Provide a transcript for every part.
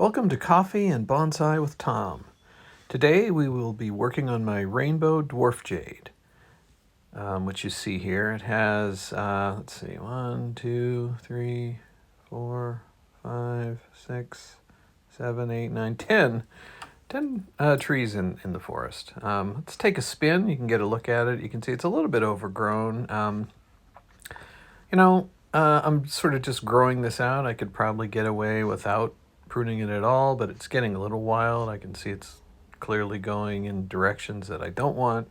Welcome to Coffee and Bonsai with Tom. Today we will be working on my rainbow dwarf jade, which you see here. It has, let's see, 1, 2, 3, 4, 5, 6, 7, 8, 9, 10. 10 trees in the forest. Let's take a spin. You can get a look at it. You can see it's a little bit overgrown. I'm sort of just growing this out. I could probably get away without pruning it at all, but it's getting a little wild. I can see it's clearly going in directions that I don't want.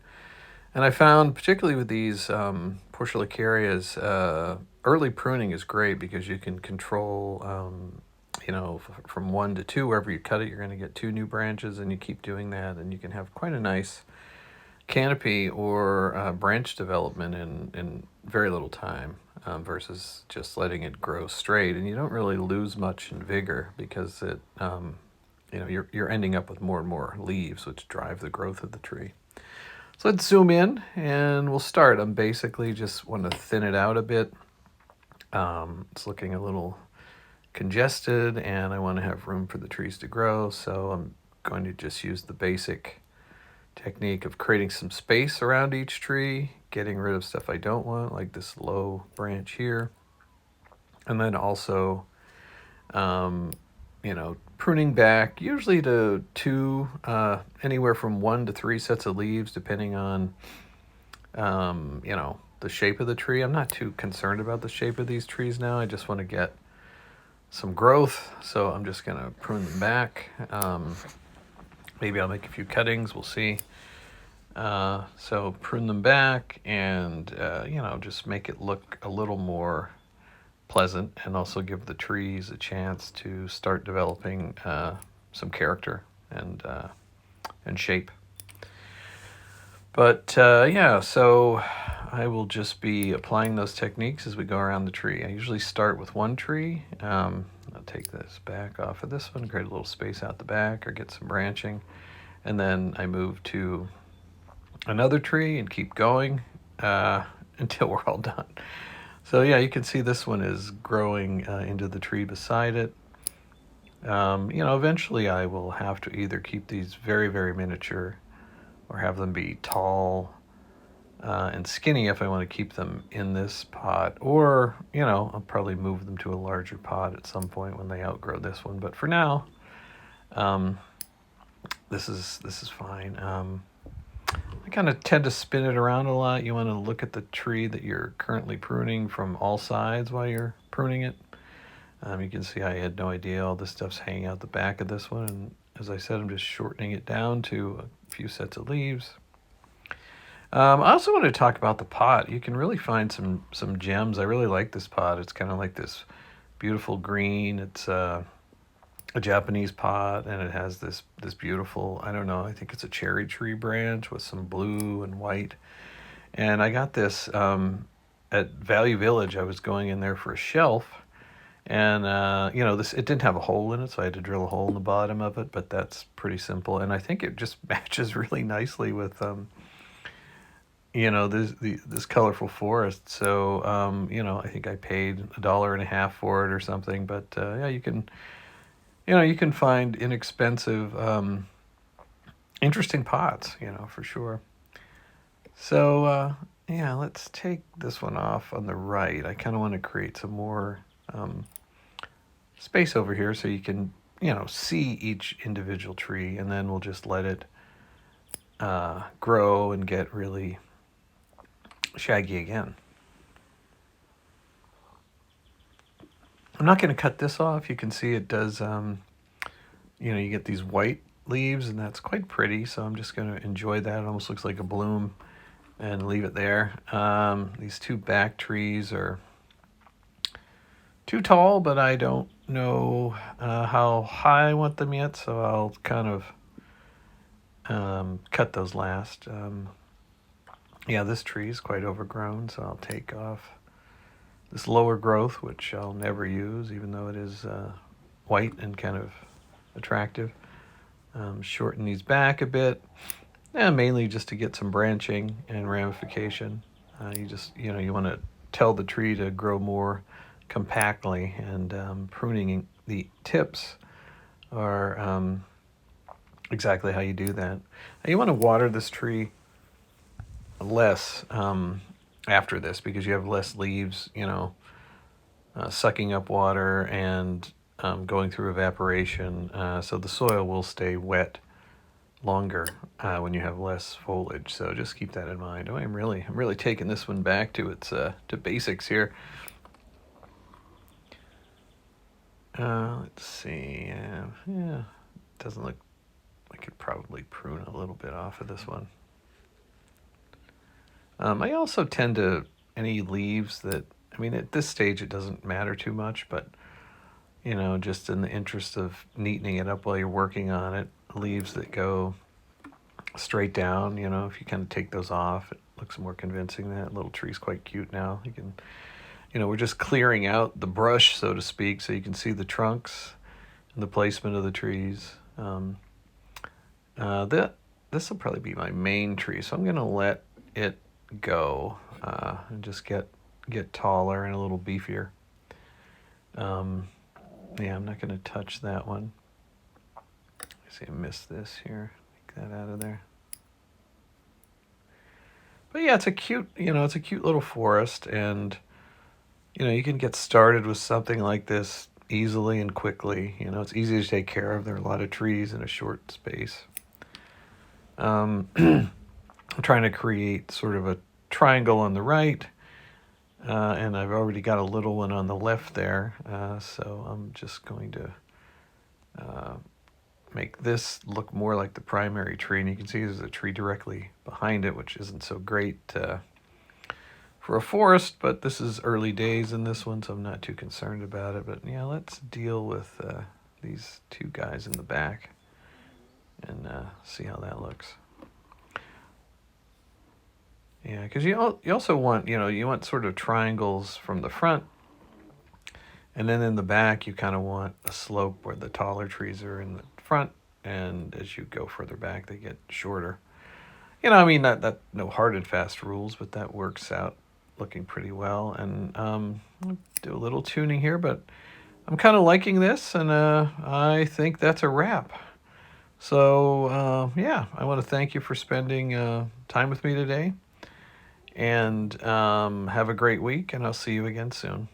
And I found, particularly with these Portulacarias, early pruning is great because you can control, from 1 to 2, wherever you cut it, you're going to get 2 new branches, and you keep doing that, and you can have quite a nice canopy or branch development in very little time. Versus just letting it grow straight, and you don't really lose much in vigor because it, you're ending up with more and more leaves, which drive the growth of the tree. So let's zoom in, and we'll start. I'm basically just want to thin it out a bit. It's looking a little congested, and I want to have room for the trees to grow. So I'm going to just use the basic technique of creating some space around each tree, getting rid of stuff I don't want, like this low branch here. And then also, pruning back, usually to 2, anywhere from 1 to 3 sets of leaves, depending on, the shape of the tree. I'm not too concerned about the shape of these trees now. I just want to get some growth, so I'm just going to prune them back. Maybe I'll make a few cuttings, we'll see. So prune them back and, just make it look a little more pleasant, and also give the trees a chance to start developing some character and shape. But so I will just be applying those techniques as we go around the tree. I usually start with one tree. I'll take this back off of this one, create a little space out the back, or get some branching. And then I move to another tree and keep going until we're all done. So yeah, you can see this one is growing into the tree beside it. Eventually I will have to either keep these very, very miniature or have them be tall and skinny if I want to keep them in this pot, or, I'll probably move them to a larger pot at some point when they outgrow this one. But for now, this is fine. I kind of tend to spin it around a lot. You want to look at the tree that you're currently pruning from all sides while you're pruning it. You can see I had no idea all this stuff's hanging out the back of this one. And as I said, I'm just shortening it down to a few sets of leaves. I also want to talk about the pot. You can really find some gems. I really like this pot. It's kind of like this beautiful green. It's a Japanese pot, and it has this beautiful, I don't know, I think it's a cherry tree branch with some blue and white. And I got this at Value Village. I was going in there for a shelf, and it didn't have a hole in it, so I had to drill a hole in the bottom of it, but that's pretty simple. And I think it just matches really nicely with this colorful forest. So I think I paid $1.50 for it or something. But you can find inexpensive, interesting pots, for sure. So, let's take this one off on the right. I kind of want to create some more space over here so you can, see each individual tree, and then we'll just let it grow and get really shaggy again. I'm not going to cut this off. You can see it does, you get these white leaves, and that's quite pretty, so I'm just going to enjoy that. It almost looks like a bloom, and leave it there. These 2 back trees are too tall, but I don't know how high I want them yet, so I'll kind of cut those last. This tree is quite overgrown, so I'll take off this lower growth, which I'll never use, even though it is white and kind of attractive. Shorten these back a bit, mainly just to get some branching and ramification. You want to tell the tree to grow more compactly, and pruning the tips are exactly how you do that. Now you want to water this tree less after this because you have less leaves, sucking up water and going through evaporation. So the soil will stay wet longer when you have less foliage. So just keep that in mind. Oh, I'm really taking this one back to its to basics here. Let's see. Yeah, doesn't look. I could probably prune a little bit off of this one. I also tend to any leaves that. I mean, at this stage, it doesn't matter too much, but just in the interest of neatening it up while you're working on it, leaves that go straight down, if you kind of take those off, it looks more convincing. That little tree's quite cute now. You can, we're just clearing out the brush, so to speak, so you can see the trunks and the placement of the trees. This will probably be my main tree, so I'm going to let it go and just get taller and a little beefier. Yeah, I'm not going to touch that one. See, I missed this here. Take that out of there. But yeah, it's a cute little forest, and you can get started with something like this easily and quickly. It's easy to take care of. There are a lot of trees in a short space. I'm trying to create sort of a triangle on the right, and I've already got a little one on the left there, so I'm just going to make this look more like the primary tree, and you can see there's a tree directly behind it, which isn't so great for a forest, but this is early days in this one, so I'm not too concerned about it. But yeah, let's deal with these two guys in the back and see how that looks. Yeah, because you also want, you want sort of triangles from the front, and then in the back you kind of want a slope where the taller trees are in the front, and as you go further back they get shorter. I mean, that no hard and fast rules, but that works out looking pretty well. And I'll do a little tuning here, but I'm kind of liking this, and I think that's a wrap. So yeah, I want to thank you for spending time with me today, and have a great week, and I'll see you again soon.